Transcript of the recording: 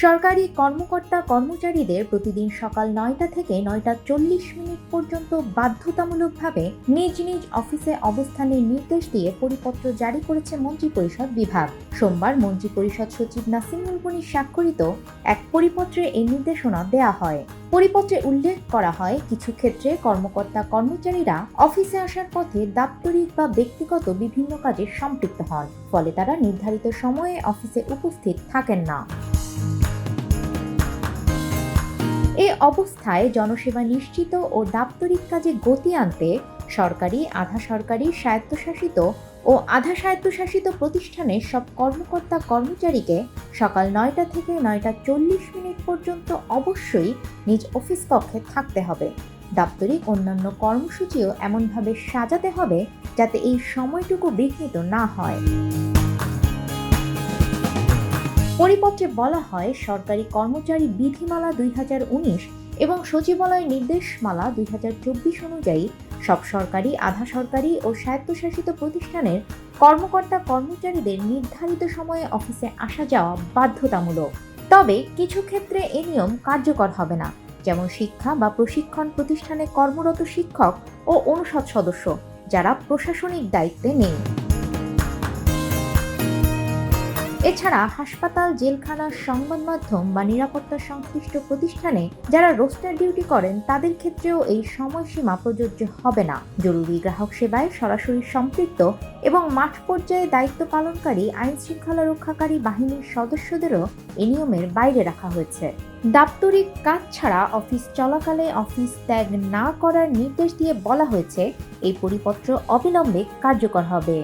সরকারি কর্মকর্তা কর্মচারীদের প্রতিদিন সকাল ৯টা থেকে ৯টা ৪০ পর্যন্ত বাধ্যতামূলকভাবে নিজ নিজ অফিসে অবস্থানের নির্দেশ দিয়ে পরিপত্র জারি করেছে মন্ত্রিপরিষদ বিভাগ। সোমবার মন্ত্রিপরিষদ সচিব নাসিমুল বনী স্বাক্ষরিত এক পরিপত্রে এই নির্দেশনা দেয়া হয়। পরিপত্রে উল্লেখ করা হয়, কিছু ক্ষেত্রে কর্মকর্তা কর্মচারীরা অফিসে আসার পথে দাপ্তরিক বা ব্যক্তিগত বিভিন্ন কাজে সম্পৃক্ত হন, ফলে তারা নির্ধারিত সময়ে অফিসে উপস্থিত থাকেন না। এ অবস্থায় জনসেবা নিশ্চিত ও দাপ্তরিক কাজে গতি আনতে সরকারি, আধা সরকারি, স্বায়ত্তশাসিত ও আধা স্বায়ত্তশাসিত প্রতিষ্ঠানের সব কর্মকর্তা কর্মচারীকে সকাল ৯টা থেকে ৯টা ৪০ পর্যন্ত অবশ্যই নিজ অফিস কক্ষে থাকতে হবে। দাপ্তরিক অন্যান্য কর্মসূচিও এমনভাবে সাজাতে হবে যাতে এই সময়টুকু বিঘ্নিত না হয়। পরিপত্রে বলা হয়, সরকারি কর্মচারী বিধিমালা ২০১৯ এবং সচিবালয় নির্দেশমালা ২০২৪ অনুযায়ী সব সরকারি, আধা সরকারি ও স্বায়ত্তশাসিত প্রতিষ্ঠানের কর্মকর্তা কর্মচারীদের নির্ধারিত সময়ে অফিসে আসা যাওয়া বাধ্যতামূলক। তবে কিছু ক্ষেত্রে এ নিয়ম কার্যকর হবে না, যেমন শিক্ষা বা প্রশিক্ষণ প্রতিষ্ঠানে কর্মরত শিক্ষক ও অনুষদ সদস্য যারা প্রশাসনিক দায়িত্বে নেই। এছাড়া হাসপাতাল, জেলখানা, সংবাদ মাধ্যম বা নিরাপত্তা সংশ্লিষ্ট প্রতিষ্ঠানে যারা রোস্টার ডিউটি করেন তাদের ক্ষেত্রেও এই সময়সীমা প্রযোজ্য হবে না। জরুরি গ্রাহক সেবায় সরাসরি সম্পৃক্ত এবং মাঠ পর্যায়ে দায়িত্ব পালনকারী আইন শৃঙ্খলা রক্ষাকারী বাহিনীর সদস্যদেরও এই নিয়মের বাইরে রাখা হয়েছে। দাপ্তরিক কাজ ছাড়া অফিস চলাকালে অফিস ত্যাগ না করার নির্দেশ দিয়ে বলা হয়েছে, এই পরিপত্র অবিলম্বে কার্যকর হবে।